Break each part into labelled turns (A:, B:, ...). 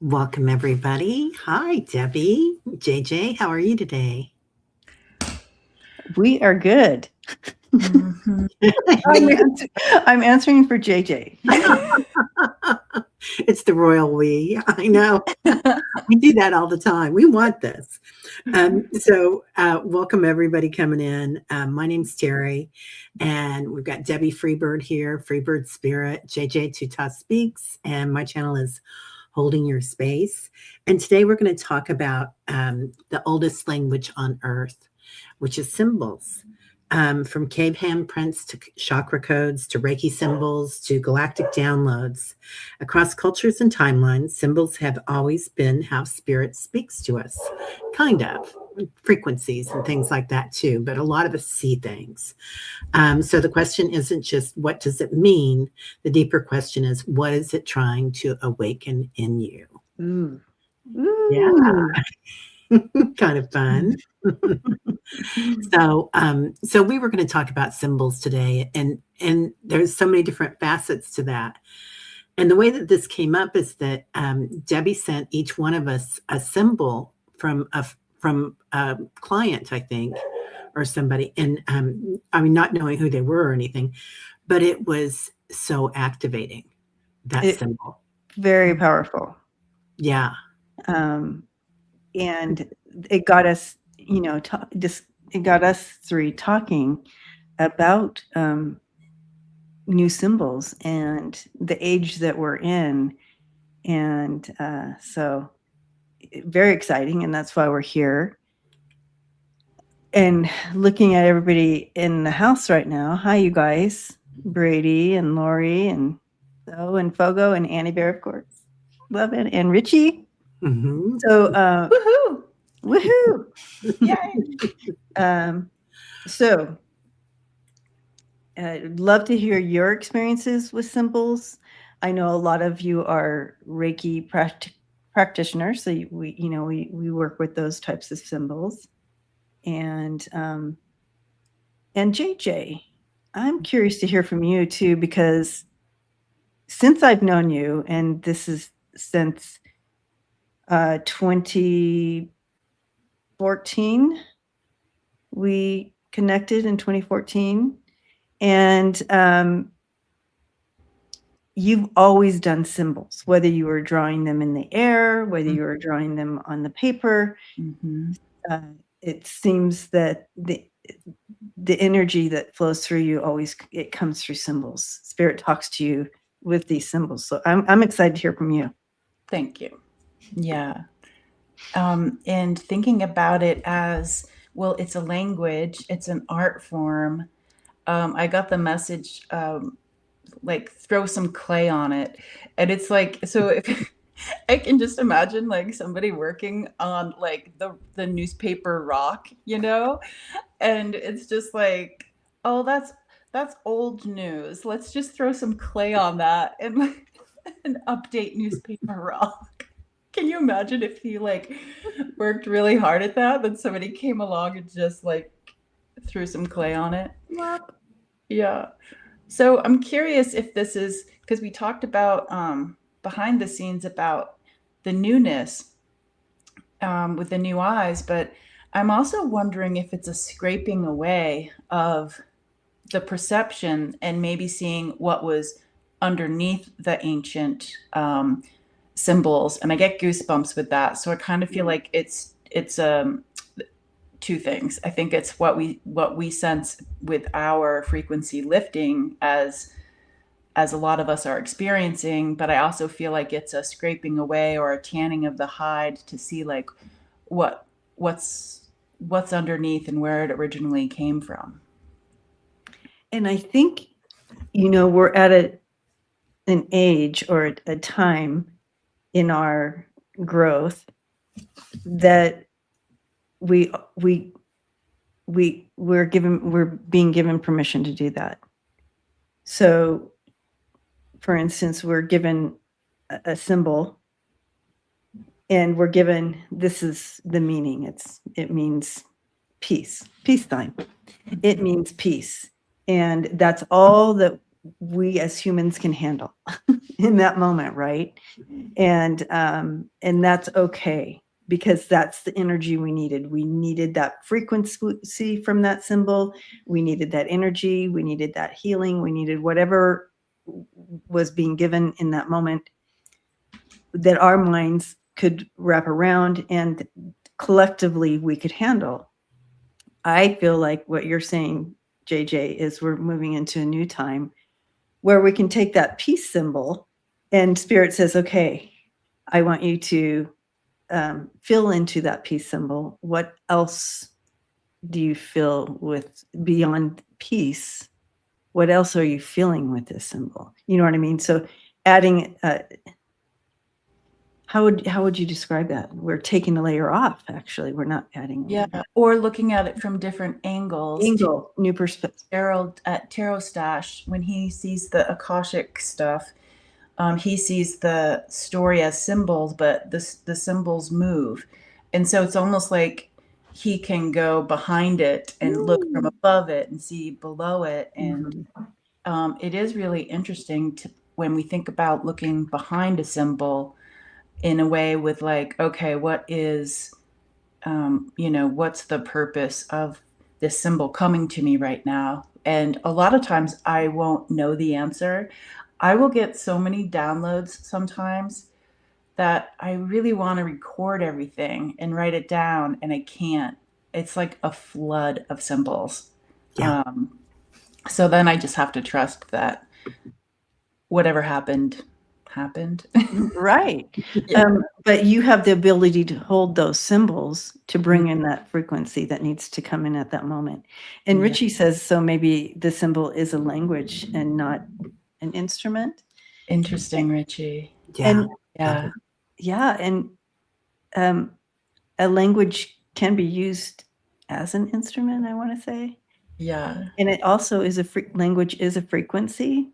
A: Welcome, everybody. Hi, Debbie. JJ, how are you today?
B: We are good.
C: Mhm.
B: I'm answering for JJ.
A: It's the royal we. I know. We do that all the time. We want this. Welcome, everybody coming in. My name's Teri, and we've got Debbie Freebird here, Freebird Spirit, JJ Tutah Speaks, and my channel is Holding Your Space. And today we're going to talk about the oldest language on earth, which is symbols. From cave handprints to chakra codes to Reiki symbols to galactic downloads. Across cultures and timelines, symbols have always been how spirit speaks to us, kind of. Frequencies and things like that too, but a lot of us see things. So the question isn't just what does it mean? The deeper question is what is it trying to awaken in you?
B: Ooh.
A: Yeah.
B: Ooh.
A: Kind of fun. So we were going to talk about symbols today, and there's so many different facets to that. And the way that this came up is that Debbie sent each one of us a symbol from a client, I think, or somebody, and I mean, not knowing who they were or anything, but it was so activating, that symbol.
B: Very powerful.
A: Yeah.
B: And it got us, it got us three talking about new symbols and the age that we're in. And so very exciting. And that's why we're here. And looking at everybody in the house right now. Hi, you guys. Brady and Lori and Zoe and Fogo and Annie Bear, of course. Love it. And Richie.
A: Mm-hmm.
B: So,
C: Woohoo!
B: Yay! So, I'd love to hear your experiences with symbols. I know a lot of you are Reiki practitioners, so we work with those types of symbols. And JJ, I'm curious to hear from you too, because since I've known you, and this is since 2014, we connected in 2014, and you've always done symbols, whether you were drawing them in the air, whether you were drawing them on the paper.
C: Mm-hmm.
B: It seems that the energy that flows through you it comes through symbols. Spirit talks to you with these symbols. So I'm excited to hear from you.
C: Thank you. Yeah. And thinking about it as, well, it's a language, it's an art form. I got the message, like throw some clay on it. And it's like, so if I can just imagine like somebody working on like the newspaper rock, and it's just like, oh, that's old news. Let's just throw some clay on that and and update newspaper rock. Can you imagine if he like worked really hard at that, then somebody came along and just like threw some clay on it?
B: Yep.
C: Yeah. So I'm curious if this is because we talked about behind the scenes about the newness with the new eyes, but I'm also wondering if it's a scraping away of the perception and maybe seeing what was underneath the ancient symbols. And I get goosebumps with that. So I kind of feel like it's two things. I think it's what we sense with our frequency lifting as a lot of us are experiencing, but I also feel like it's a scraping away or a tanning of the hide to see like what's underneath and where it originally came from.
B: And I think, we're at an age or a time in our growth that we're being given permission to do that. So, for instance, we're given a symbol and we're given, this is the meaning. It means peace, peacetime. It means peace. And that's all that we as humans can handle in that moment, right? And that's okay, because that's the energy we needed. We needed that frequency from that symbol. We needed that energy. We needed that healing. We needed whatever was being given in that moment that our minds could wrap around and collectively we could handle. I feel like what you're saying, JJ, is we're moving into a new time where we can take that peace symbol and Spirit says, okay, I want you to feel into that peace symbol. What else do you feel with beyond peace? What else are you feeling with this symbol? You know what I mean? So adding, how would you describe that? We're taking a layer off, actually. We're not adding a layer.
C: Or looking at it from different angles.
B: New perspective.
C: At Tarot Stash, when he sees the Akashic stuff, he sees the story as symbols, but the symbols move. And so it's almost like he can go behind it and look from above it and see below it. And it is really interesting when we think about looking behind a symbol in a way with like, okay, what is, what's the purpose of this symbol coming to me right now? And a lot of times I won't know the answer. I will get so many downloads sometimes that I really want to record everything and write it down, and I can't. It's like a flood of symbols.
A: Yeah.
C: So then I just have to trust that whatever happened.
B: Right. But you have the ability to hold those symbols to bring in that frequency that needs to come in at that moment. And Richie says, so maybe the symbol is a language and not an instrument.
C: Interesting, Richie.
A: Yeah.
B: And, and a language can be used as an instrument, I want to say.
C: Yeah.
B: And it also is language is a frequency.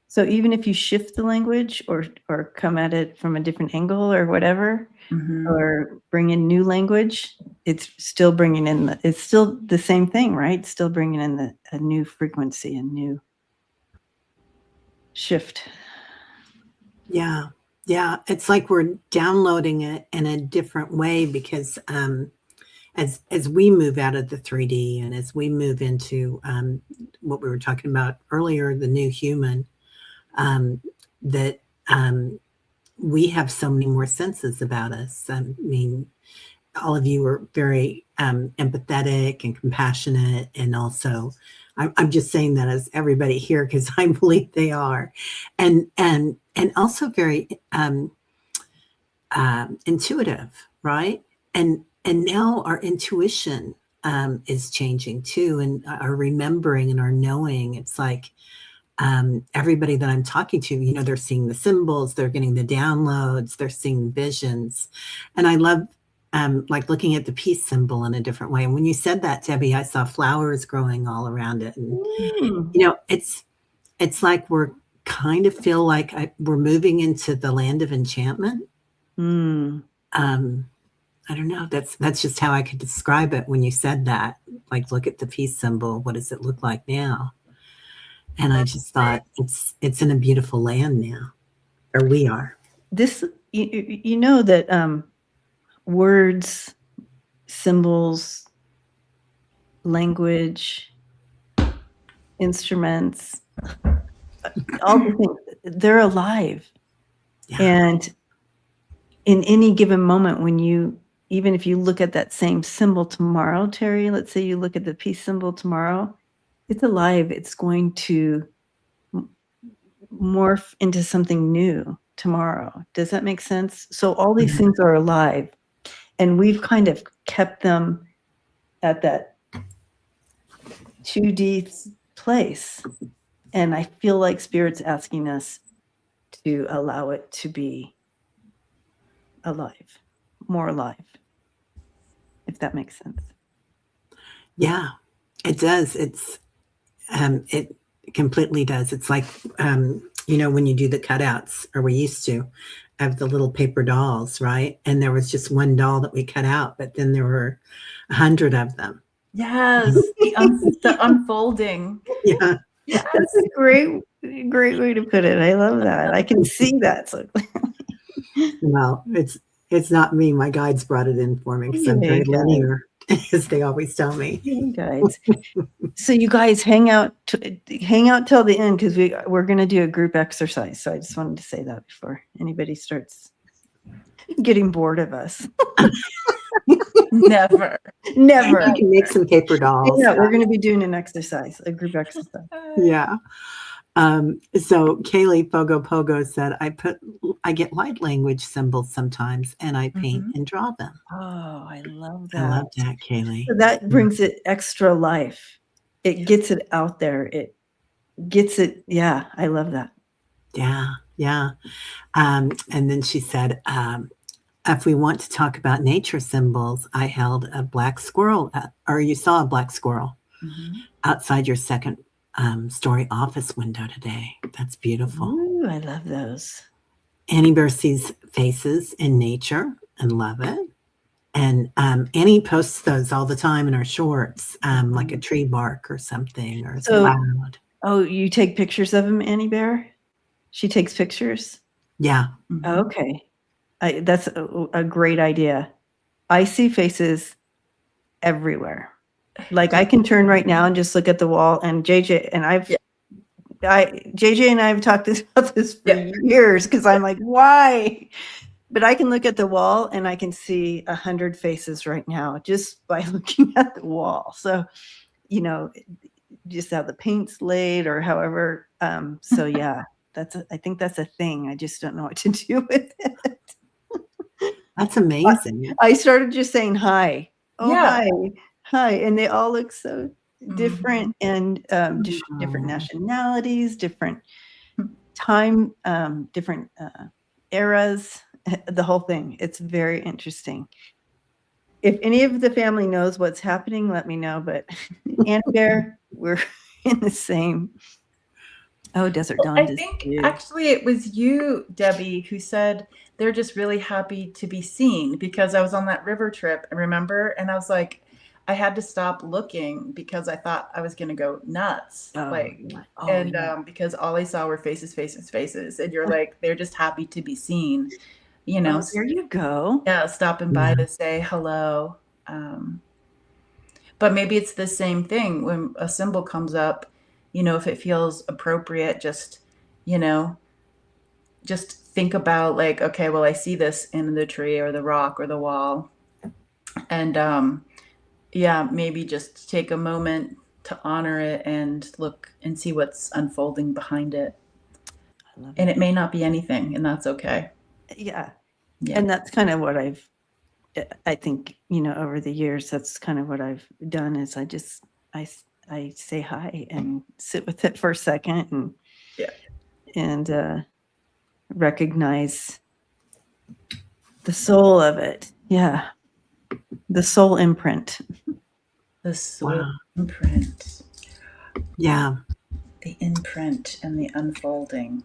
B: So even if you shift the language or come at it from a different angle or whatever, or bring in new language, it's still bringing in it's still the same thing, right? It's still bringing in a new frequency, a new shift.
A: Yeah. Yeah. It's like we're downloading it in a different way because as we move out of the 3D and as we move into what we were talking about earlier, the new human, that we have so many more senses about us. I mean, all of you are very empathetic and compassionate, and also, I'm just saying that as everybody here because I believe they are, and also very intuitive, right? And now our intuition is changing too, and our remembering and our knowing. It's like everybody that I'm talking to, they're seeing the symbols, they're getting the downloads, they're seeing visions. And I love like looking at the peace symbol in a different way. And when you said that, Debbie, I saw flowers growing all around it. And, it's like we're kind of feel like we're moving into the land of enchantment. I don't know. That's just how I could describe it when you said that. Like, look at the peace symbol. What does it look like now? And I just thought it's in a beautiful land now, or we are.
B: This, that words, symbols, language, instruments, all the things, they're alive. Yeah. And in any given moment, even if you look at that same symbol tomorrow, Teri, let's say you look at the peace symbol tomorrow, it's alive. It's going to morph into something new tomorrow. Does that make sense? So all these things are alive, and we've kind of kept them at that 2D place. And I feel like Spirit's asking us to allow it to be alive, more alive, if that makes sense.
A: Yeah, it does. It completely does. It's like, when you do the cutouts, or we used to, of the little paper dolls, right? And there was just one doll that we cut out, but then there were 100 of them.
C: Yes, the unfolding.
A: Yeah.
C: Yes.
B: That's a great way to put it. I love that. I can see that. So
A: No, it's not me. My guides brought it in for me because I'm very
B: Yay, guys.
A: linear, as they always tell me.
B: Hey guys. So you guys hang out till the end because we're going to do a group exercise. So I just wanted to say that before anybody starts getting bored of us.
C: Never.
B: Never.
A: You can make some paper dolls.
B: Yeah, we're going to be doing an exercise, a group exercise.
A: Yeah. So Kaylee Pogo said, I get light language symbols sometimes and I paint and draw them.
B: Oh, I love
A: I
B: that.
A: love that, Kaylee.
B: So that brings it extra life. It gets it out there. It gets it. Yeah, I love that.
A: Yeah, yeah. And then she said, if we want to talk about nature symbols, I held a black squirrel, or you saw a black squirrel outside your second story office window today. That's beautiful.
B: Ooh, I love those.
A: Annie Bear sees faces in nature and love it. And Annie posts those all the time in her shorts, like a tree bark or something, or a cloud.
B: Oh, you take pictures of them, Annie Bear? She takes pictures?
A: Yeah.
B: Okay. That's a great idea. I see faces everywhere. Like I can turn right now and just look at the wall, and JJ and JJ and I have talked about this for years because I'm like, why? But I can look at the wall and I can see 100 faces right now just by looking at the wall. So, just how the paint's laid or however. So yeah, I think that's a thing. I just don't know what to do with it.
A: That's amazing.
B: I started just saying hi. Oh,
C: Yeah.
B: hi. And they all look so different and different nationalities, different time, different eras, the whole thing. It's very interesting. If any of the family knows what's happening, let me know. But Annie Bear, we're in the same. Oh, Desert Dawn.
C: I think actually it was you, Debbie, who said they're just really happy to be seen because I was on that river trip, I remember, and I was like, I had to stop looking because I thought I was going to go nuts. Because all I saw were faces, faces, faces. And you're like, they're just happy to be seen,
B: there you go.
C: Yeah, stopping by to say hello. But maybe it's the same thing when a symbol comes up, if it feels appropriate, just think about like, okay, well, I see this in the tree or the rock or the wall. And maybe just take a moment to honor it and look and see what's unfolding behind it. And it may not be anything, and that's okay.
B: Yeah. And that's kind of what I think, over the years, that's kind of what I've done is I say hi and sit with it for a second and recognize the soul of it. Yeah. The soul imprint.
C: The soul imprint.
A: Yeah.
C: The imprint and the unfolding.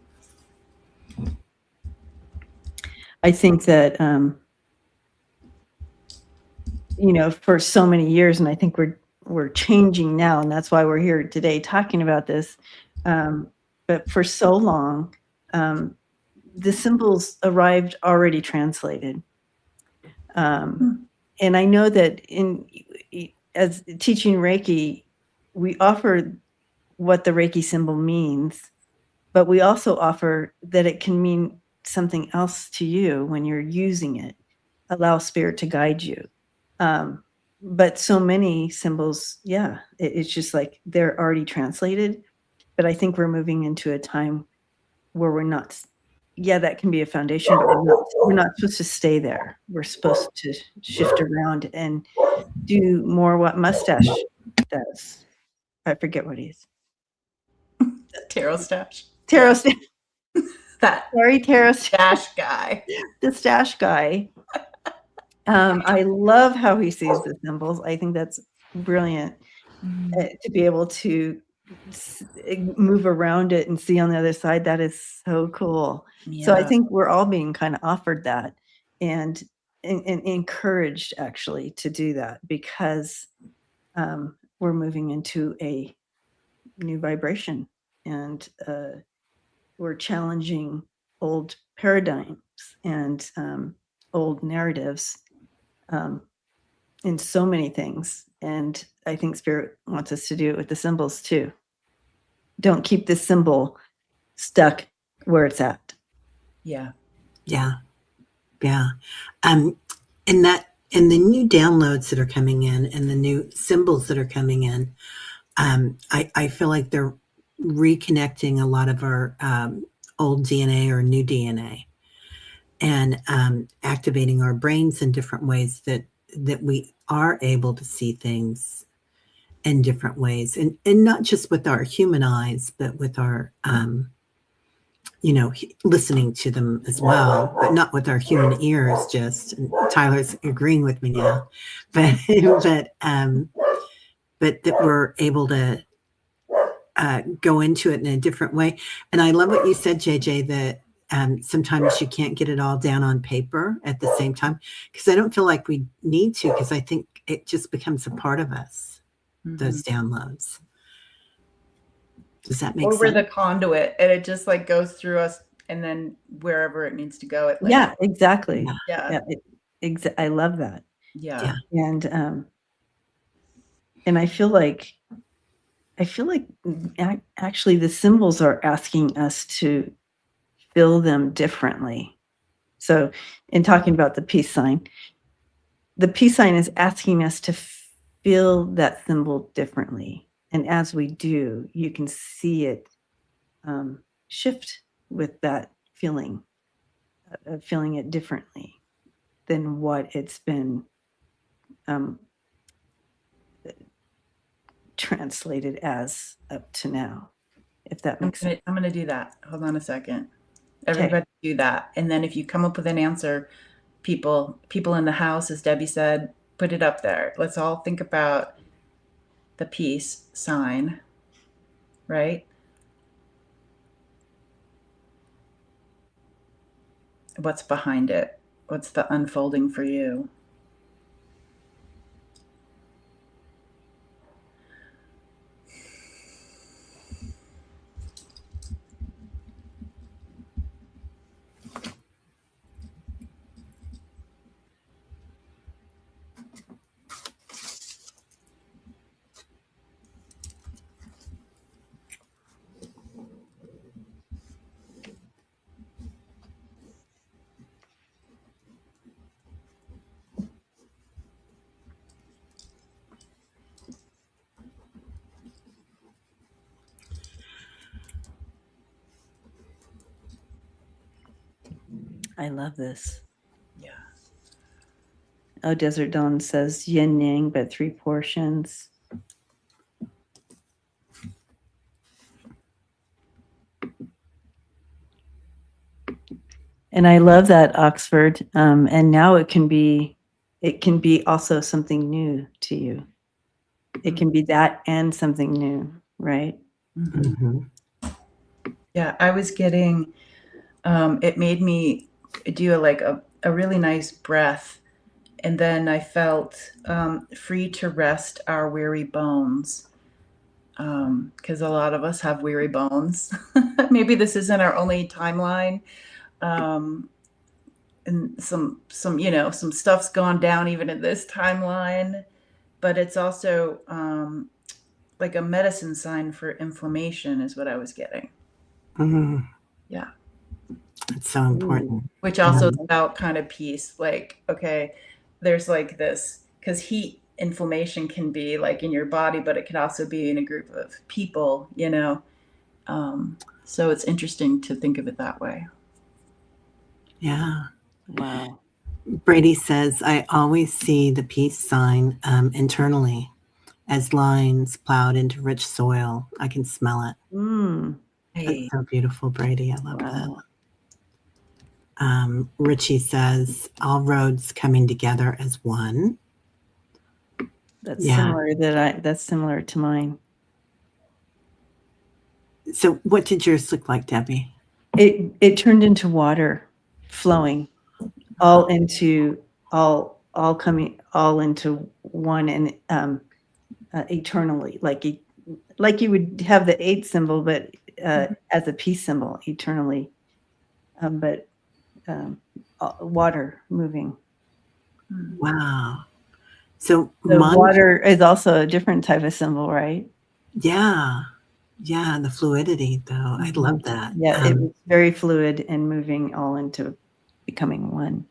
B: I think that, for so many years, and I think we're changing now, and that's why we're here today talking about this. But for so long, the symbols arrived already translated. And I know that as teaching Reiki, we offer what the Reiki symbol means, but we also offer that it can mean something else to you when you're using it. Allow spirit to guide you. But so many symbols, it's just like they're already translated. But I think we're moving into a time where we're not. Yeah, that can be a foundation, but we're not supposed to stay there. We're supposed to shift around and do more what Mustache does. I forget what he is.
C: Tarot stash.
B: Tarot stash.
C: Tarot stash guy.
B: The stash guy. I love how he sees the symbols. I think that's brilliant to be able to move around it and see on the other side. That is so cool. Yeah. So I think we're all being kind of offered that and encouraged actually to do that because we're moving into a new vibration, and we're challenging old paradigms and old narratives in so many things. And I think Spirit wants us to do it with the symbols too. Don't keep this symbol stuck where it's at.
C: Yeah.
A: Yeah. Yeah. And the new downloads that are coming in and the new symbols that are coming in, I feel like they're reconnecting a lot of our old DNA or new DNA, and activating our brains in different ways that we are able to see things in different ways, and not just with our human eyes, but with our listening to them as well, but not with our human ears. Just, and Tyler's agreeing with me now, but but that we're able to go into it in a different way. And I love what you said, JJ, that sometimes you can't get it all down on paper at the same time, because I don't feel like we need to, because I think it just becomes a part of us, those downloads. Does that make
C: Or
B: sense?
C: we're the conduit, and it just like goes through us, and then wherever it needs to go, it lands.
B: Yeah, exactly.
C: Yeah.
B: I love that.
C: Yeah.
B: And I feel like actually the symbols are asking us to feel them differently. So in talking about the peace sign is asking us to feel that symbol differently. And as we do, you can see it shift with that feeling, of feeling it differently than what it's been translated as up to now, if that makes sense.
C: I'm going to do that. Hold on a second. Everybody do that. And then if you come up with an answer, people in the house, as Debbie said, put it up there. Let's all think about the peace sign, right? What's behind it? What's the unfolding for you?
B: I love this.
C: Yeah.
B: Oh, Desert Dawn says yin yang, but 3 portions. And I love that, Oxford. And now it can be also something new to you. It can be that and something new, right?
C: Yeah, I was getting, it made me do a really nice breath. And then I felt free to rest our weary bones. Because a lot of us have weary bones. Maybe this isn't our only timeline. And some stuff's gone down even in this timeline, but it's also like a medicine sign for inflammation is what I was getting. Yeah.
A: It's so important.
C: Which also is about kind of peace. Like, okay, there's like this, because heat inflammation can be like in your body, but it can also be in a group of people, so it's interesting to think of it that way.
A: Yeah.
B: Wow.
A: Brady says, I always see the peace sign internally as lines plowed into rich soil. I can smell it. That's so beautiful, Brady. I love that. Richie says, all roads coming together as one.
B: That's similar to mine.
A: So what did yours look like, Debbie?
B: It turned into water flowing all into one, and eternally, like like you would have the 8 symbol, but as a peace symbol eternally. But water moving.
A: Wow. So
B: The
A: mine,
B: water is also a different type of symbol, right?
A: yeah, yeah, the fluidity though. I love that.
B: Yeah, it was very fluid and moving all into becoming one.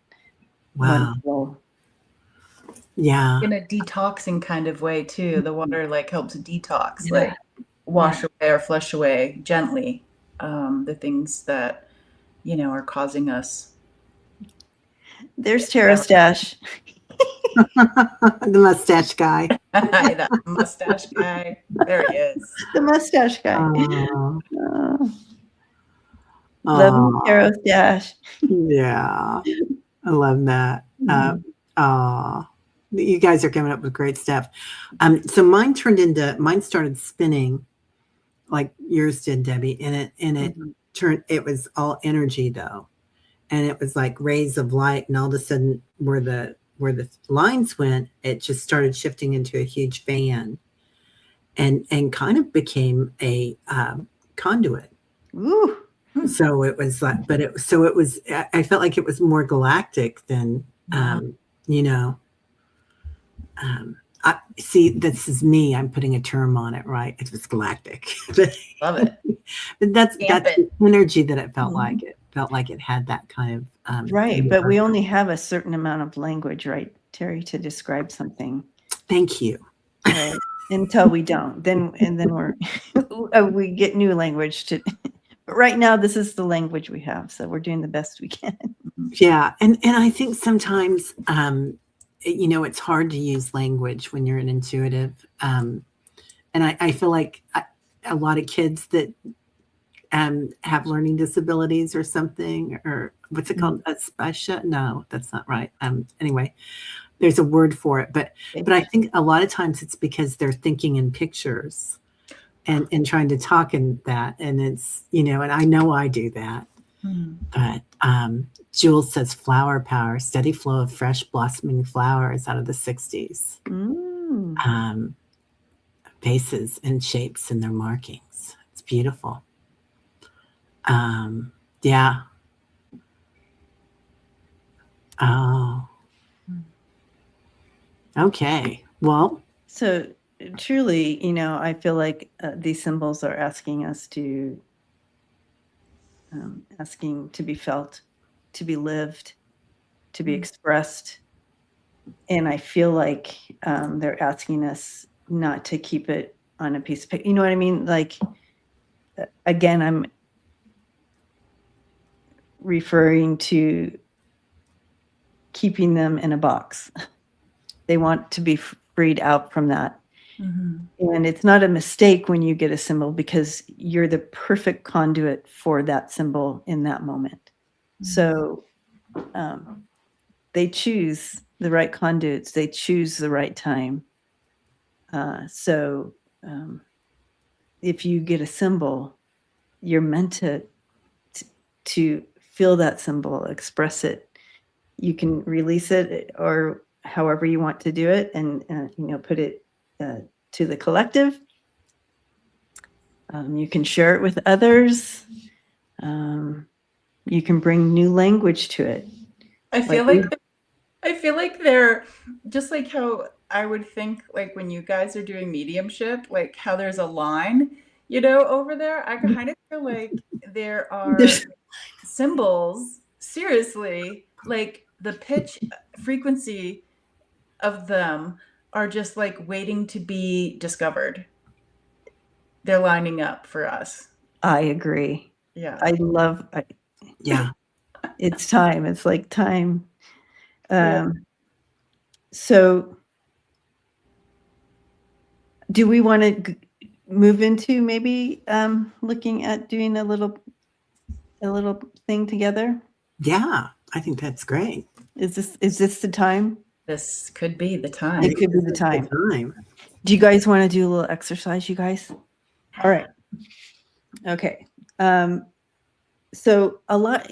A: Wow.
B: One flow.
A: Yeah.
C: In a detoxing kind of way too. The water like helps detox,
B: Yeah.
C: like wash away or flush away gently the things that are causing us.
B: There's Tara Stash.
A: The mustache guy.
C: That mustache guy. There he is.
B: The mustache guy.
A: Oh,
B: Loving
A: oh,
B: Tara Stash.
A: yeah. I love that. You guys are coming up with great stuff. So mine started spinning like yours did, Debbie, and it turned, it was all energy though. And it was like rays of light, and all of a sudden where the lines went, it just started shifting into a huge fan and kind of became a conduit.
B: Ooh.
A: So it was like, but it was, I felt like it was more galactic than, you know, I see, this is me. I'm putting a term on it, right? It was galactic.
C: Love it.
A: But that's the energy that it felt
B: Mhm.
A: like. It felt like it had that kind of
B: Right, but we only have a certain amount of language, right, Teri, to describe something.
A: Thank you.
B: Right. Until we don't, then we're we get new language to. But right now, this is the language we have, so we're doing the best we can.
A: Yeah, and I think sometimes you know, it's hard to use language when you're an intuitive, and I feel like a lot of kids that have learning disabilities or something, or what's it called, a special? No, that's not right. Anyway, there's a word for it, but I think a lot of times it's because they're thinking in pictures and trying to talk in that, and it's, you know, and I know I do that. But Jules says flower power, steady flow of fresh blossoming flowers out of the 60s. Faces and shapes and their markings. It's beautiful. Yeah. Oh. Okay. Well.
B: So truly, you know, I feel like these symbols are asking us to, asking to be felt, to be lived, to be expressed. And I feel like they're asking us not to keep it on a piece of paper. You know what I mean? Like, again, I'm referring to keeping them in a box. They want to be freed out from that. And it's not a mistake when you get a symbol, because you're the perfect conduit for that symbol in that moment. So they choose the right conduits, they choose the right time. So if you get a symbol, you're meant to feel that symbol, express it. You can release it or however you want to do it, and you know, put it to the collective. You can share it with others. You can bring new language to it.
C: I feel like they're just like how I would think, like when you guys are doing mediumship, like how there's a line, you know, over there. I kind of feel like there are symbols, seriously, like the pitch frequency of them are just like waiting to be discovered. They're lining up for us.
B: I agree.
C: Yeah.
B: I love.
A: Yeah.
B: It's time. It's like time. So do we want to move into maybe looking at doing a little thing together?
A: Yeah, I think that's great.
B: Is this the time?
C: This could be the time.
B: It could be the time. Do you guys want to do a little exercise, you guys? All right. Okay. So a lot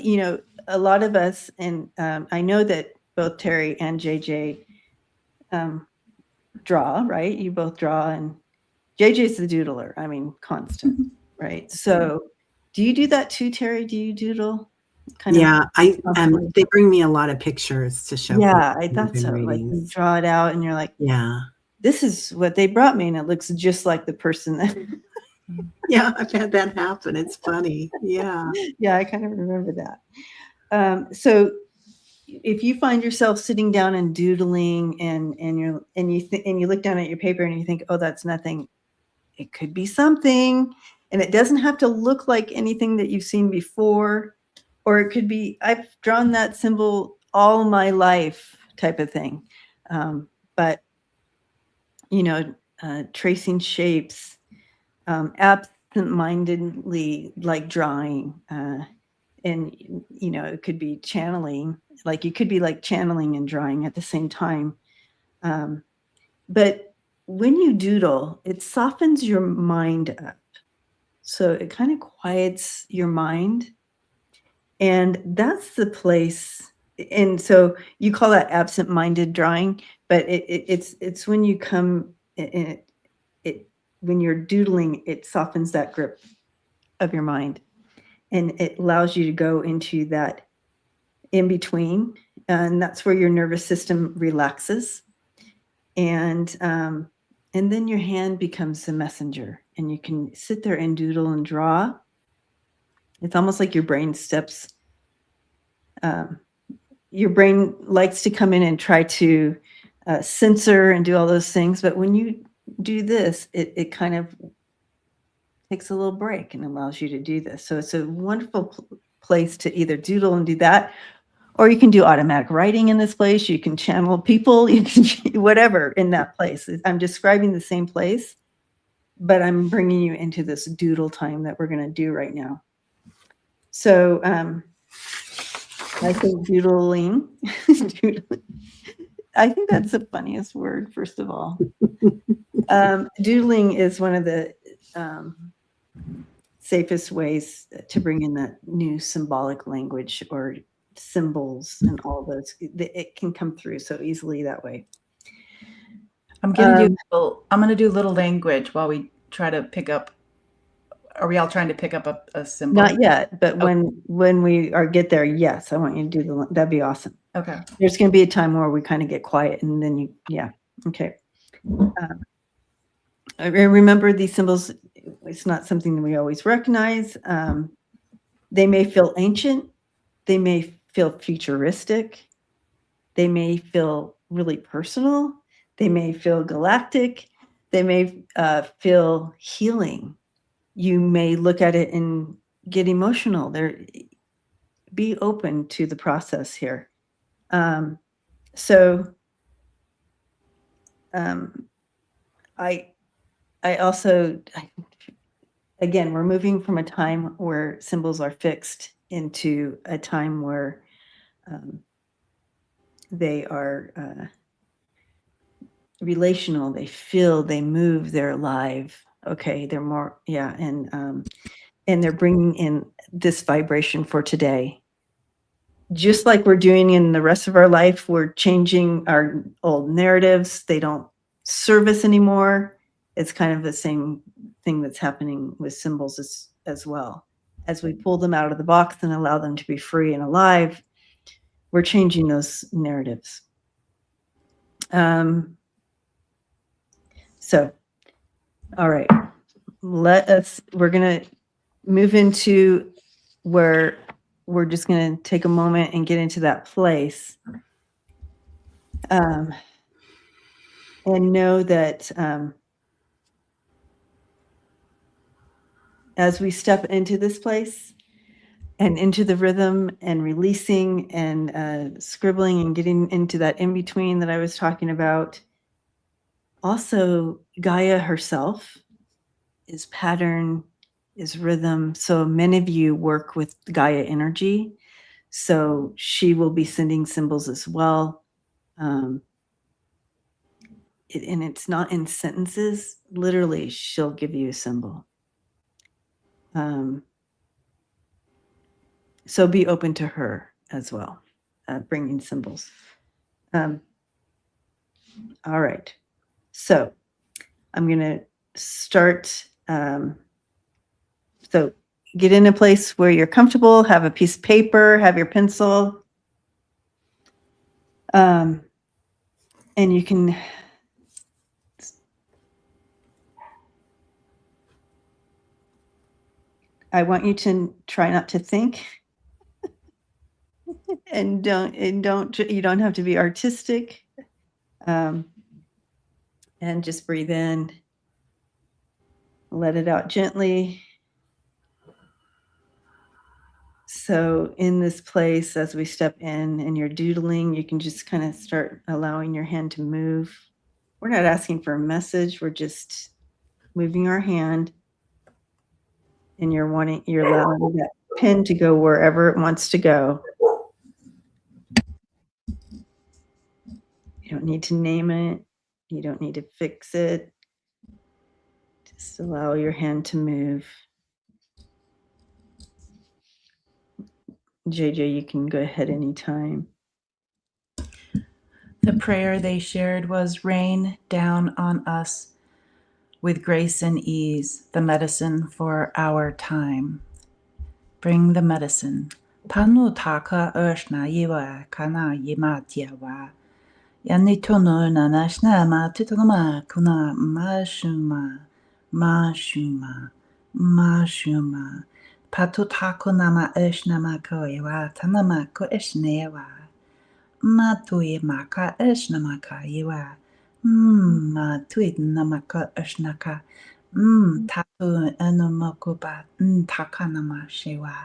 B: of us, and I know that both Teri and JJ draw, right? You both draw, and JJ's the doodler. I mean, constant, right? So do you do that too, Teri? Do you doodle?
A: Yeah,
B: constantly?
A: they bring me a lot of pictures to show
B: Yeah,
A: people
B: I
A: who've
B: thought
A: been
B: so. Like you
A: readings.
B: draw it out and you're like,
A: Yeah.
B: this is what they brought me, and it looks just like the person that
A: Yeah, I've had that happen. It's funny. Yeah.
B: yeah, I kind of remember that. So if you find yourself sitting down and doodling and you look down at your paper and you think, oh, that's nothing, it could be something. And it doesn't have to look like anything that you've seen before, or it could be, I've drawn that symbol all my life type of thing. But tracing shapes, absent-mindedly, like drawing, and it could be channeling, like you could be like channeling and drawing at the same time. But when you doodle, it softens your mind up. So it kind of quiets your mind. And that's the place. And so you call that absent-minded drawing, but it's when you come in it when you're doodling, it softens that grip of your mind, and it allows you to go into that in between, and that's where your nervous system relaxes, and then your hand becomes the messenger, and you can sit there and doodle and draw. It's almost like your brain steps. Your brain likes to come in and try to censor and do all those things, but when you do this, it kind of takes a little break and allows you to do this. So it's a wonderful place to either doodle and do that, or you can do automatic writing in this place. You can channel people, you can whatever in that place. I'm describing the same place, but I'm bringing you into this doodle time that we're going to do right now. So I think doodling, I think that's the funniest word, first of all. Doodling is one of the safest ways to bring in that new symbolic language or symbols and all those. It can come through so easily that way.
C: I'm gonna do a little language while we try to pick up. Are we all trying to pick up a symbol?
B: Not yet, but when we get there, yes, I want you to do that'd be awesome.
C: Okay.
B: There's going to be a time where we kind of get quiet, and then okay. I remember these symbols. It's not something that we always recognize. They may feel ancient. They may feel futuristic. They may feel really personal. They may feel galactic. They may feel healing. You may look at it and get emotional. Be open to the process here. I also, again, we're moving from a time where symbols are fixed into a time where they are relational. They feel, they move, they're alive. Okay, they're more, and they're bringing in this vibration for today. Just like we're doing in the rest of our life, we're changing our old narratives. They don't serve us anymore. It's kind of the same thing that's happening with symbols as well. As we pull them out of the box and allow them to be free and alive, we're changing those narratives. So, all right, we're going to move into where we're just going to take a moment and get into that place. And know that as we step into this place and into the rhythm and releasing and scribbling and getting into that in-between that I was talking about, also Gaia herself is pattern, is rhythm. So many of you work with Gaia energy. So she will be sending symbols as well. And it's not in sentences. Literally, she'll give you a symbol. So be open to her as well, bringing symbols. All right. So I'm going to start. So get in a place where you're comfortable, have a piece of paper, have your pencil. And you can I want you to try not to think. And you don't have to be artistic. And just breathe in, let it out gently. So in this place, as we step in and you're doodling, you can just kind of start allowing your hand to move. We're not asking for a message. We're just moving our hand, and you're allowing that pen to go wherever it wants to go. You don't need to name it. You don't need to fix it. Just allow your hand to move. JJ, you can go ahead anytime.
C: The prayer they shared was, rain down on us with grace and ease, the medicine for our time. Bring the medicine. Panu taka urshna yiwa kana yimatiawa. Yanitono nanashnama titanama kuna mashuma. Patutako nama ushnama koewa tanama ko ishnewa. Matui maka ushnamaka yiwa. Matui namaka ushnaka. Tatu enumokuba takanama shewa.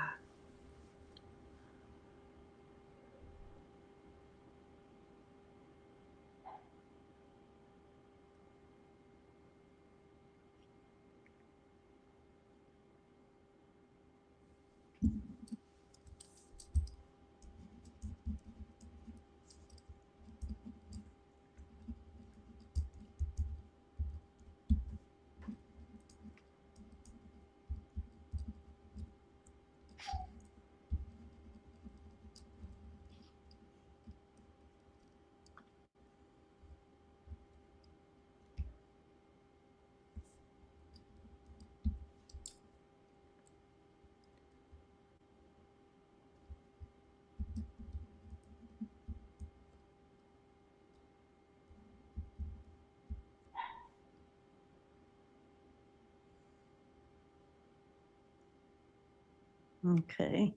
B: Okay.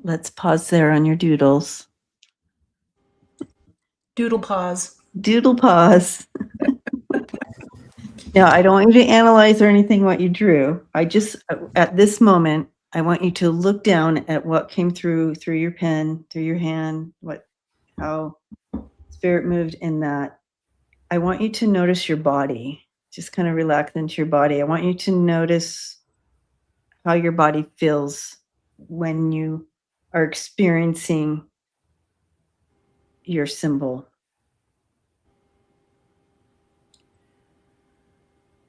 B: Let's pause there on your doodles.
C: Doodle pause.
B: Doodle pause. Now, I don't want you to analyze or anything what you drew. I just, at this moment, I want you to look down at what came through your pen, through your hand, how spirit moved in that. I want you to notice your body. Just kind of relax into your body. I want you to notice how your body feels when you are experiencing your symbol.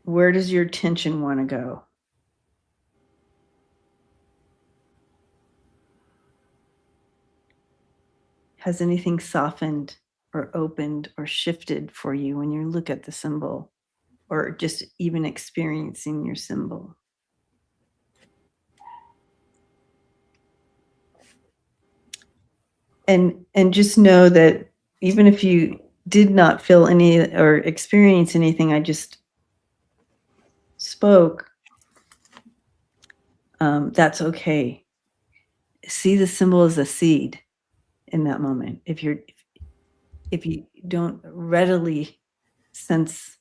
B: Where does your attention want to go? Has anything softened or opened or shifted for you when you look at the symbol, or just even experiencing your symbol? And just know that even if you did not feel any or experience anything I just spoke, that's okay. See the symbol as a seed in that moment. If you don't readily sense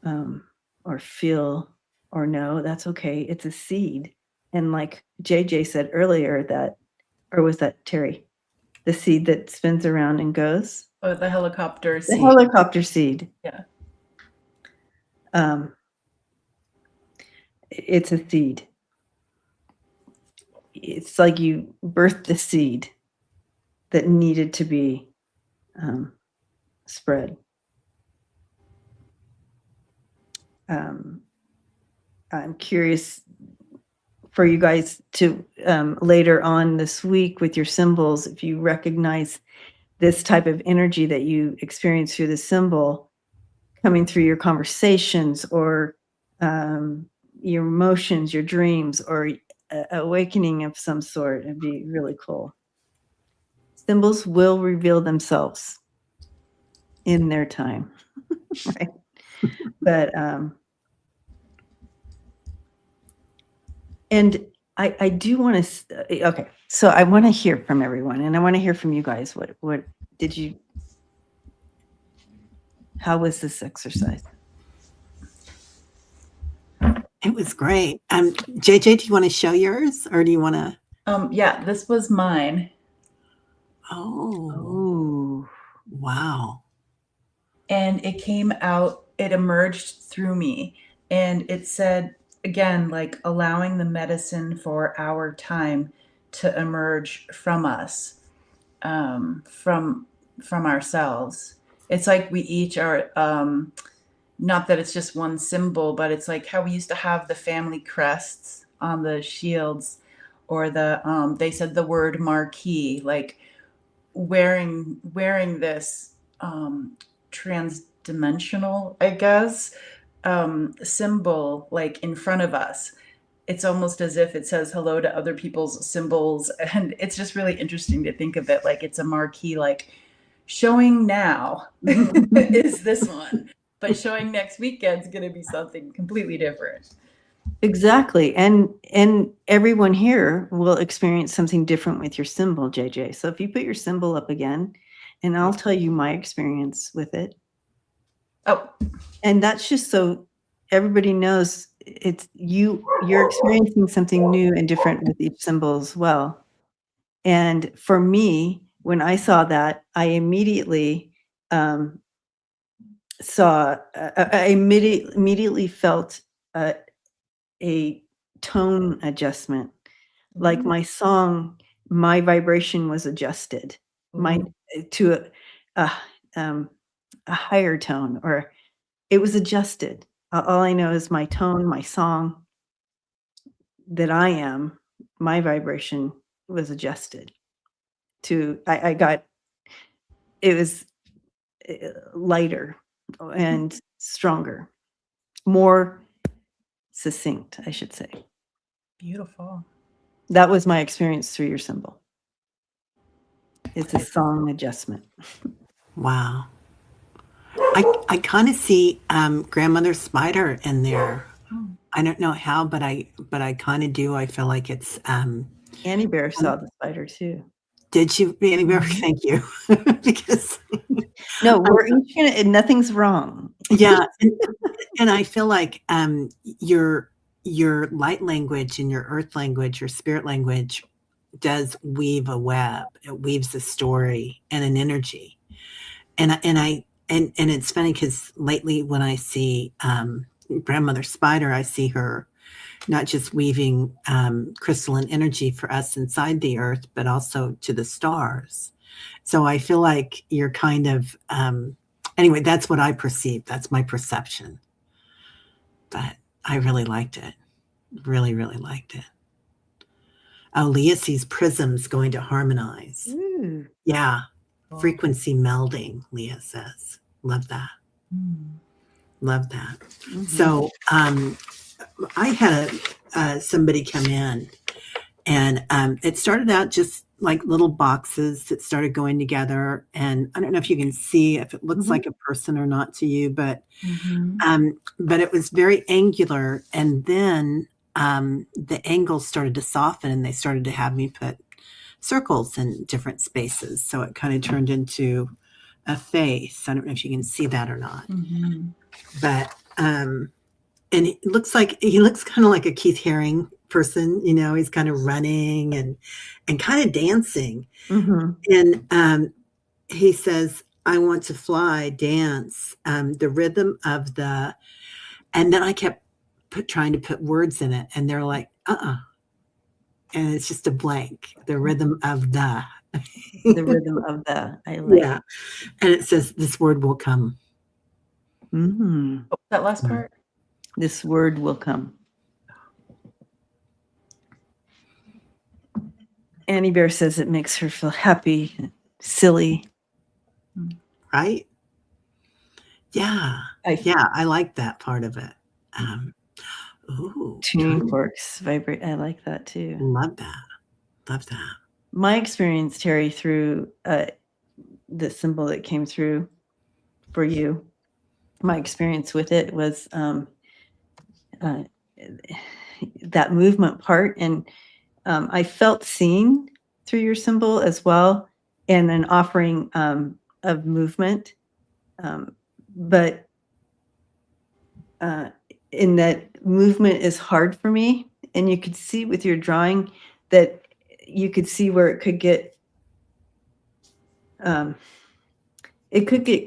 B: or feel or know, that's okay. It's a seed. And like JJ said earlier, or was that Teri? The seed that spins around and goes?
C: Oh, the helicopter
B: The
C: seed.
B: helicopter seed.
C: Yeah.
B: It's a seed. It's like you birthed the seed that needed to be spread. I'm curious for you guys to later on this week with your symbols, if you recognize this type of energy that you experience through the symbol coming through your conversations or your emotions, your dreams, or awakening of some sort. It'd be really cool. Symbols will reveal themselves in their time, right? But and I do want to. Okay, so I want to hear from everyone, and I want to hear from you guys. What did you? How was this exercise?
A: It was great. JJ, do you want to show yours, or do you want to?
C: Yeah, this was mine.
A: Oh, wow.
C: And it came out, it emerged through me. And it said, again, like allowing the medicine for our time to emerge from us, from ourselves. It's like we each are, not that it's just one symbol, but it's like how we used to have the family crests on the shields, or the they said the word marquee, like wearing this transdimensional, I guess, symbol like in front of us. It's almost as if it says hello to other people's symbols, and it's just really interesting to think of it like it's a marquee, like showing now is this one, but showing next weekend's going to be something completely different.
B: Exactly. And everyone here will experience something different with your symbol, JJ. So if you put your symbol up again, and I'll tell you my experience with it.
C: Oh,
B: and that's just so everybody knows it's you're experiencing something new and different with each symbol as well. And for me, when I saw that, I immediately immediately felt a tone adjustment. Like my song, my vibration was adjusted to a higher tone, or it was adjusted. All I know is my tone, my song that I am, my vibration was adjusted to, I got, it was lighter and stronger, more succinct, I should say.
C: beautiful.
B: That was my experience through your symbol. It's a song adjustment.
A: Wow. I kind of see grandmother spider in there. I don't know how, but I kind of do. I feel like it's
B: Annie Bear saw the spider too.
A: Did you, Annie Bear? Thank you. Because
B: no, we're each gonna, nothing's wrong.
A: Yeah, and I feel like your light language and your earth language, your spirit language, does weave a web. It weaves a story and an energy. And it's funny because lately when I see grandmother spider, I see her not just weaving crystalline energy for us inside the earth, but also to the stars. So I feel like you're kind of anyway, that's what I perceive. That's my perception. But I really liked it. Really, really liked it. Oh, Leah sees prisms going to harmonize.
B: Ooh.
A: Yeah. Frequency melding, Leah says. Love that. Love that. Mm-hmm. So I had somebody come in, and it started out just like little boxes that started going together. And I don't know if you can see if it looks like a person or not to you, but it was very angular. And then the angles started to soften, and they started to have me put circles in different spaces. So it kind of turned into a face. I don't know if you can see that or not, but and he looks kind of like a Keith Haring person, you know. He's kind of running and kind of dancing. And he says, I want to fly, dance, the rhythm of the, and then I kept trying to put words in it, and they're like, and it's just a blank, the rhythm of the.
B: The rhythm of the, I like.
A: Yeah. And it says, this word will come.
C: That last part?
B: This word will come. Annie Bear says it makes her feel happy, silly,
A: right? Yeah. Yeah, I like that part of it.
B: Tuning forks vibrate. I like that too.
A: Love that. Love that.
B: My experience, Teri, through the symbol that came through for you, my experience with it was that movement part. And I felt seen through your symbol as well, and an offering of movement. But in that movement is hard for me. And you could see with your drawing that you could see where it could get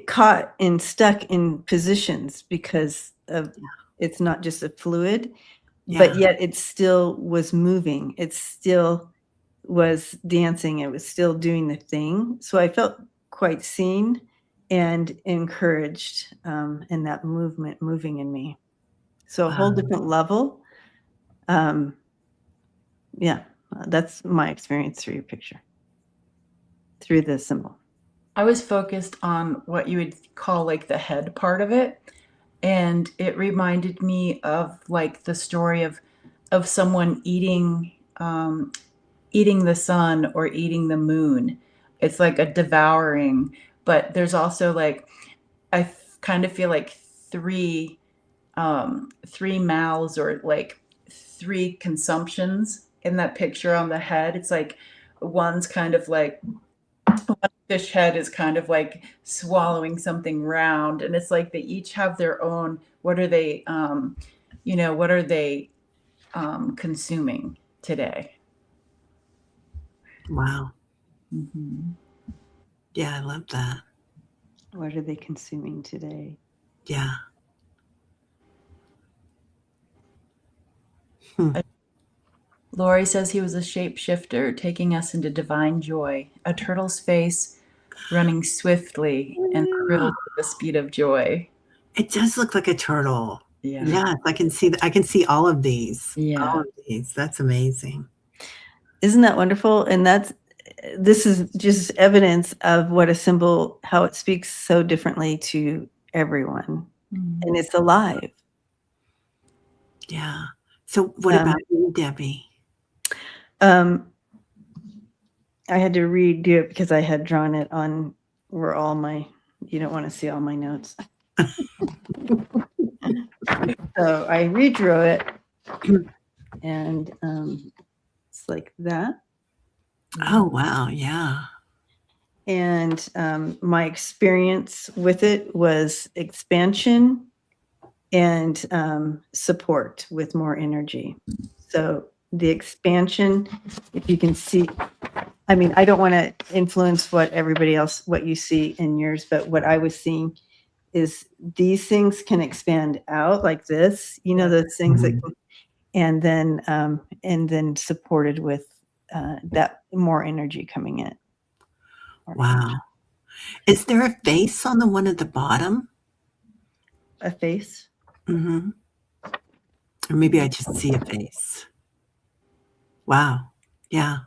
B: caught and stuck in positions because of it's not just a fluid, but yet it still was moving. It still was dancing. It was still doing the thing. So I felt quite seen and encouraged in that movement moving in me. So a whole different level. Yeah, that's my experience through your picture, through the symbol.
C: I was focused on what you would call like the head part of it. And it reminded me of like the story of someone eating the sun or eating the moon. It's like a devouring, but there's also like I kind of feel like three mouths or like three consumptions in that picture on the head. It's like one's kind of like one fish head is kind of like swallowing something round, and it's like they each have their own. What are they? What are they consuming today?
A: Wow.
C: Mm-hmm.
A: Yeah, I love that.
B: What are they consuming today?
A: Yeah.
C: Lori says he was a shapeshifter, taking us into divine joy. A turtle's face running swiftly and thrilled with the speed of joy.
A: It does look like a turtle.
C: Yeah.
A: Yes, I can see all of these.
C: Yeah.
A: All of these. That's amazing.
B: Isn't that wonderful? And this is just evidence of what a symbol, how it speaks so differently to everyone.
C: Mm-hmm.
B: And it's alive.
A: Yeah. So what about you, Debbie?
B: I had to redo it because I had drawn it on where you don't want to see all my notes. So I redrew it, and it's like that.
A: Oh, wow. Yeah.
B: And my experience with it was expansion and support with more energy. So the expansion, if you can see, I mean, I don't want to influence what you see in yours, but what I was seeing is these things can expand out like this, those things that can, and then supported with that more energy coming in.
A: Wow. Is there a face on the one at the bottom?
B: A face?
A: Mm-hmm. Or maybe I just see a face. Wow. Yeah.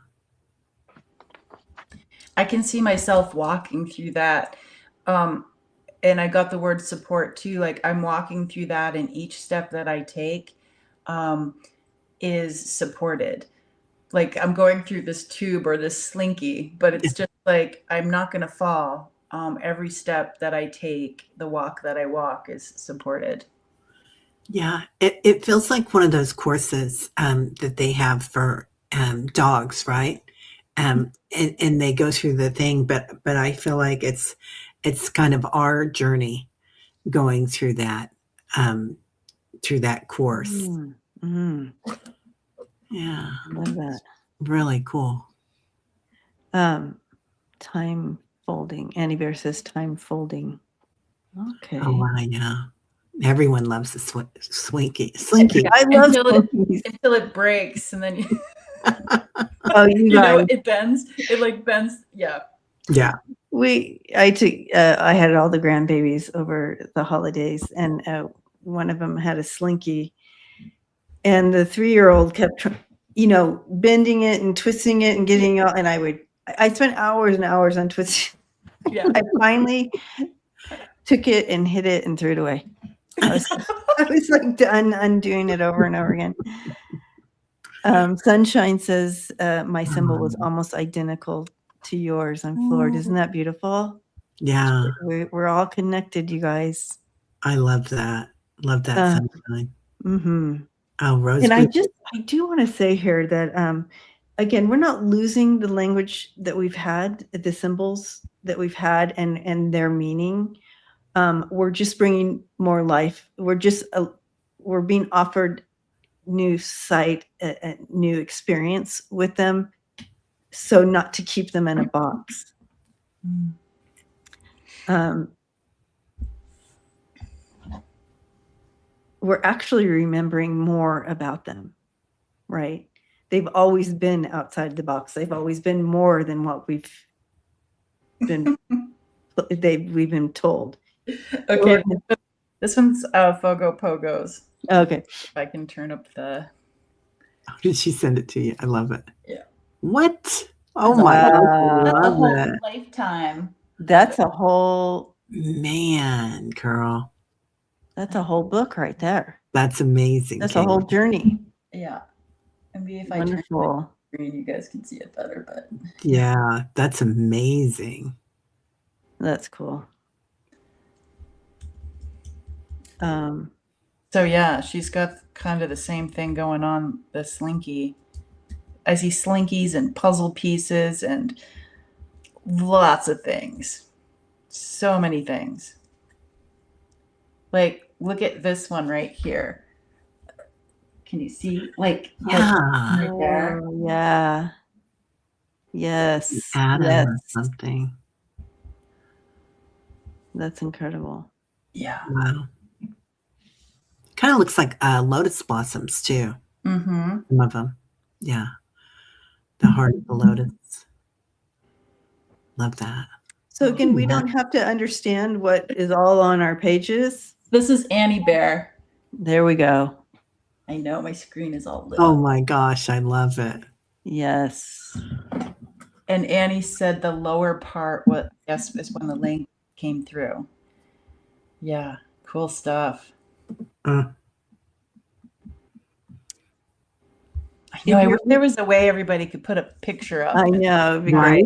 C: I can see myself walking through that. And I got the word support too. Like I'm walking through that, and each step that I take is supported. Like I'm going through this tube or this slinky, but it's just like I'm not going to fall. Every step that I take, the walk that I walk is supported.
A: Yeah. It feels like one of those courses that they have for dogs, right? And they go through the thing, but I feel like it's kind of our journey going through that course.
B: Mm-hmm.
A: Yeah.
B: Love that.
A: Really cool.
B: Time folding. Annie Bear says time folding. Okay.
A: Oh, wow. Yeah. Everyone loves the slinky.
B: I love slinkies.
C: Until it breaks, and then
B: oh,
C: it bends. It like bends. Yeah.
A: Yeah.
B: I had all the grandbabies over the holidays, and one of them had a slinky, and the 3-year-old kept, bending it and twisting it and getting out. And I spent hours and hours on twisting
C: Yeah.
B: I finally took it and hit it and threw it away. I was like done undoing it over and over again. Sunshine says, my symbol was almost identical to yours. I'm floored. Isn't that beautiful?
A: Yeah,
B: We're all connected, you guys.
A: I love that. Love that sunshine.
B: Mm-hmm.
A: Oh, Rose.
B: And I do want to say here that, again, we're not losing the language that we've had, the symbols that we've had and their meaning. We're just bringing more life. We're being offered new sight, a new experience with them. So not to keep them in a box. We're actually remembering more about them, right? They've always been outside the box. They've always been more than what we've been we've been told.
C: Okay, this one's Fogo Pogos.
B: Okay.
C: If I can turn up the.
A: How did she send it to you? I love it.
C: Yeah.
A: What? Oh my God. I
C: That's a
A: love
C: whole
A: it.
C: lifetime.
B: That's a whole
A: Man, girl.
B: That's a whole book right there.
A: That's amazing.
B: That's a whole journey.
C: Yeah. Maybe if I turn
B: Wonderful.
C: the screen, you guys can see it better. But
A: Yeah, that's amazing.
B: That's cool.
C: So yeah, she's got kind of the same thing going on. The slinky. I see slinkies and puzzle pieces and lots of things. So many things. Like, look at this one right here. Can you see? Like,
A: Yeah.
C: right there.
B: Oh, yeah. Yes.
A: Adam
B: Yes.
A: or something.
B: That's incredible.
C: Yeah.
A: Wow. Kind of looks like lotus blossoms too.
C: Mm-hmm.
A: Some of them. Yeah. The heart of the lotus. Love that.
B: So again, we don't have to understand what is all on our pages.
C: This is Annie Bear.
B: There we go.
C: I know my screen is all lit
A: Oh
C: up.
A: my gosh, I love it.
B: Yes.
C: And Annie said the lower part, what yes, is when the link came through. Yeah, cool stuff. I know. I wish there was a way everybody could put a picture up.
B: I know. It'd be great.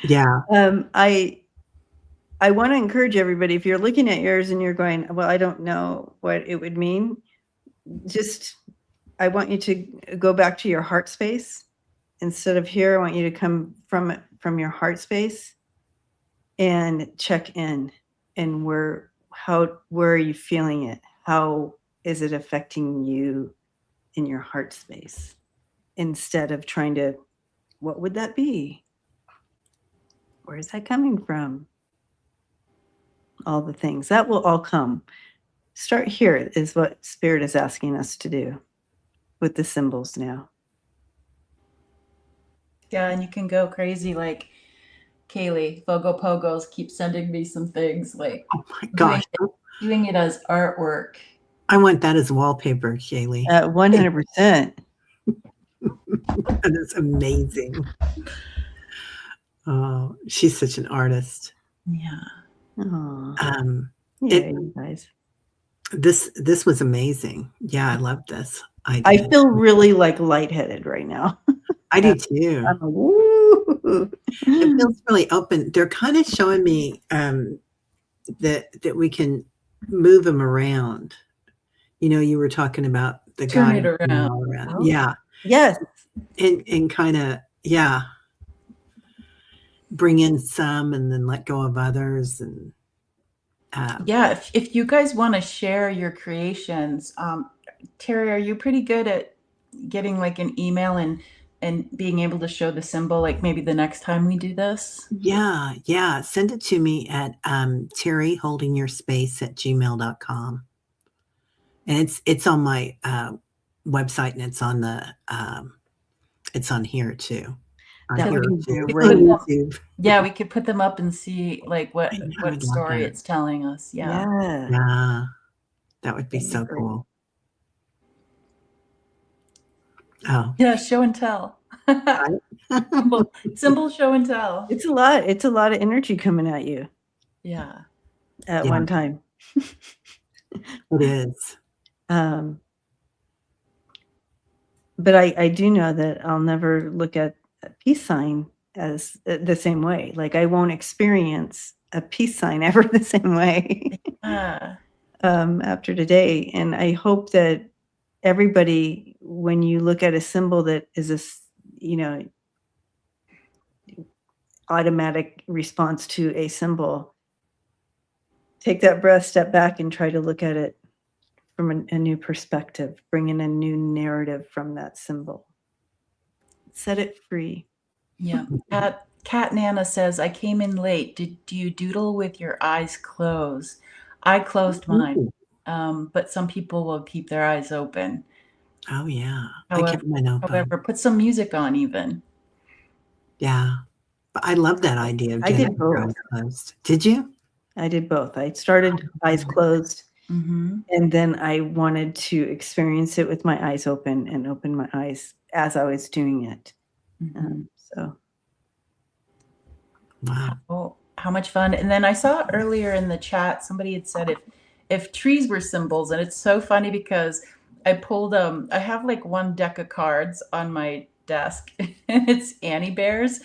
A: Yeah.
B: I want to encourage everybody, if you're looking at yours and you're going, well, I don't know what it would mean, just, I want you to go back to your heart space. Instead of here, I want you to come from your heart space and check in. And where are you feeling it? How is it affecting you in your heart space? Instead of trying to, what would that be? Where is that coming from? All the things that will all come. Start here is what Spirit is asking us to do with the symbols now.
C: Yeah, and you can go crazy like Kaylee, Fogo Pogos, keep sending me some things like
A: Oh my gosh.
C: doing it as artwork.
A: I want that as wallpaper, Kaylee.
B: 100%.
A: That is amazing. Oh, she's such an artist.
C: Yeah.
B: Oh,
A: You
B: guys.
A: This was amazing. Yeah, I love this.
B: I feel really like lightheaded right now.
A: I do too.
B: I'm like, woo.
A: It feels really open. They're kind of showing me that we can move them around. You know, you were talking about the
C: Turn
A: guy
C: it around.
A: all around.
C: Oh.
A: Yeah.
B: Yes.
A: And kind of, yeah. Bring in some and then let go of others. And
C: yeah, if you guys want to share your creations, Teri, are you pretty good at getting like an email and being able to show the symbol like maybe the next time we do this?
A: yeah. Send it to me at Teri holdingyourspace@gmail.com. And it's on my website and it's on here too.
B: That would be
A: On
B: great.
A: YouTube.
C: Yeah, we could put them up and see like what
A: I would love
C: story
A: that.
C: it's telling us. Yeah.
A: Yeah. That would be
B: That'd be
A: so
B: great.
A: cool. Oh.
C: Yeah, show and tell. Symbol show and tell.
B: It's a lot of energy coming at you
C: Yeah.
B: at
A: Yeah.
B: one time.
A: It is.
B: But I do know that I'll never look at a peace sign as the same way. Like I won't experience a peace sign ever the same way after today. And I hope that everybody, when you look at a symbol that is a, automatic response to a symbol, take that breath, step back, and try to look at it from a new perspective, bring in a new narrative from that symbol. Set it free.
C: Yeah. Cat Nana says, I came in late. Do you doodle with your eyes closed? I closed mine. But some people will keep their eyes open.
A: Oh yeah.
C: However,
A: I kept mine open.
C: put some music on even.
A: Yeah. But I love that idea of
B: I
A: getting
B: did
A: your eyes
B: both.
A: closed. Did you?
B: I did both. I started eyes closed,
C: Mm-hmm.
B: and then I wanted to experience it with my eyes open and open my eyes as I was doing it.
C: Mm-hmm.
B: So,
A: Wow.
C: Oh, how much fun. And then I saw earlier in the chat, somebody had said if trees were symbols, and it's so funny because I pulled, I have like one deck of cards on my desk and it's Annie Bears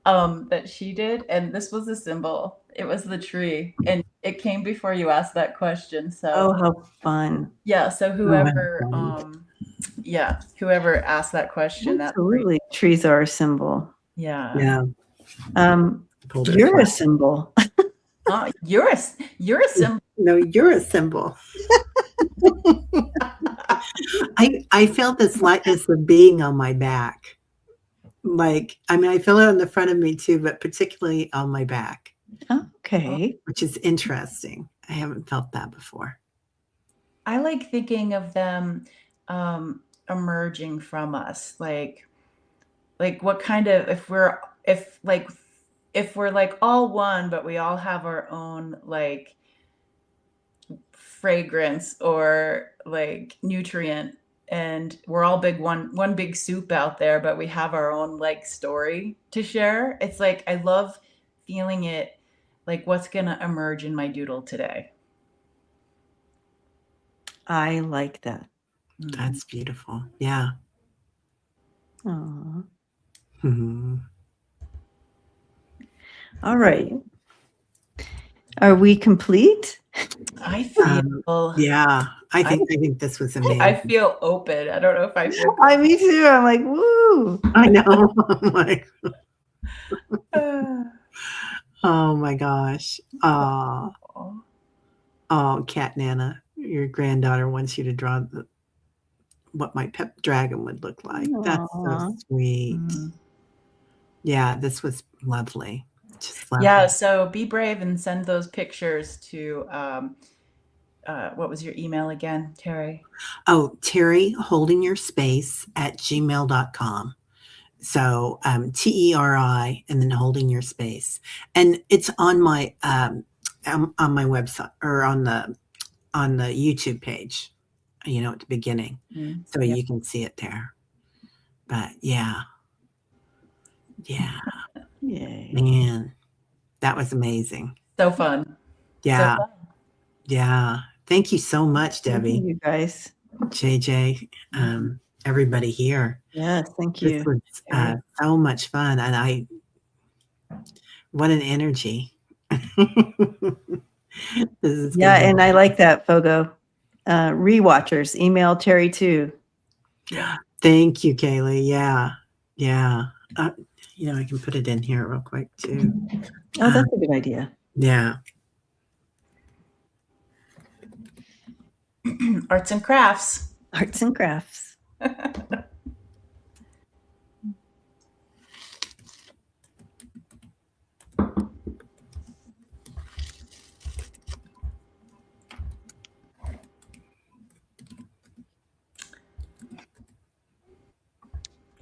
C: that she did. And this was a symbol. It was the tree. And it came before you asked that question. So,
B: oh, how fun.
C: yeah. So whoever, whoever asked that question,
B: Absolutely. Trees are a symbol.
C: yeah.
A: Yeah.
B: You're a symbol.
C: You're a symbol.
A: No, you're a symbol. I felt this lightness of being on my back. Like, I mean, I feel it on the front of me too, but particularly on my back.
B: Okay.
A: Which is interesting. I haven't felt that before.
C: I like thinking of them emerging from us. Like what kind of, if we're like all one, but we all have our own like fragrance or like nutrient, and we're all one big soup out there, but we have our own like story to share. It's like I love feeling it, like what's gonna emerge in my doodle today.
B: I like that.
A: That's beautiful. Yeah.
B: Aww.
A: Mm-hmm.
B: All right. Are we complete?
C: I feel
A: yeah. I think this was amazing.
C: I feel open. I don't know if I feel
B: me too. I'm like, woo.
A: I know. Oh my gosh. Oh, Cat Nana, your granddaughter wants you to draw what my pet dragon would look like.
B: Aww.
A: That's so sweet. Yeah, this was lovely. Just lovely.
C: Yeah, so be brave and send those pictures to what was your email again, Teri?
A: Oh, Teri, holdingyourspace @gmail.com. So TERI and then holding your space. And it's on my website or on the YouTube page, at the beginning. So you can see it there. But yeah.
B: Yay.
A: Man, that was amazing.
C: So fun.
A: Yeah.
C: So fun.
A: Yeah. Thank you so much, Debbie.
B: Thank you guys.
A: JJ, everybody here.
B: Yes, thank you.
A: This was so much fun. And what an energy.
B: And I like that, Fogo. Rewatchers, email Teri too.
A: Thank you, Kaylee. Yeah. I can put it in here real quick too.
B: Oh, that's a good idea.
A: Yeah.
C: Arts and crafts.
B: Arts and crafts.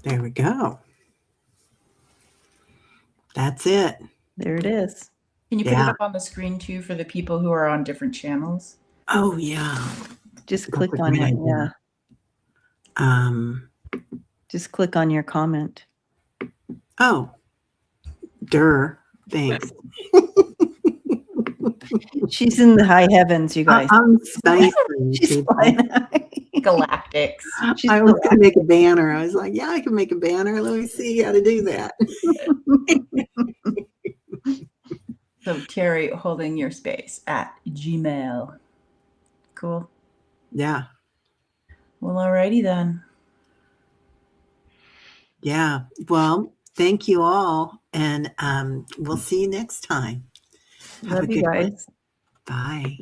A: There we go. That's it.
B: There it is.
C: Can you put it up on the screen too for the people who are on different channels?
A: Oh yeah.
B: Just click on it. Yeah. Just click on your comment.
A: Oh, thanks.
B: She's in the high heavens, you guys.
A: I'm space
B: She's
A: people.
B: flying high.
C: Galactics.
B: She's
A: I was going to make a banner. I was like, yeah, I can make a banner. Let me see how to do that.
C: So Teri, holding your space at Gmail. Cool.
A: Yeah.
C: Well, alrighty then.
A: Yeah. Well, thank you all. And we'll see you next time. Have
B: Love
A: a
B: you
A: good one.
B: guys.
A: Bye.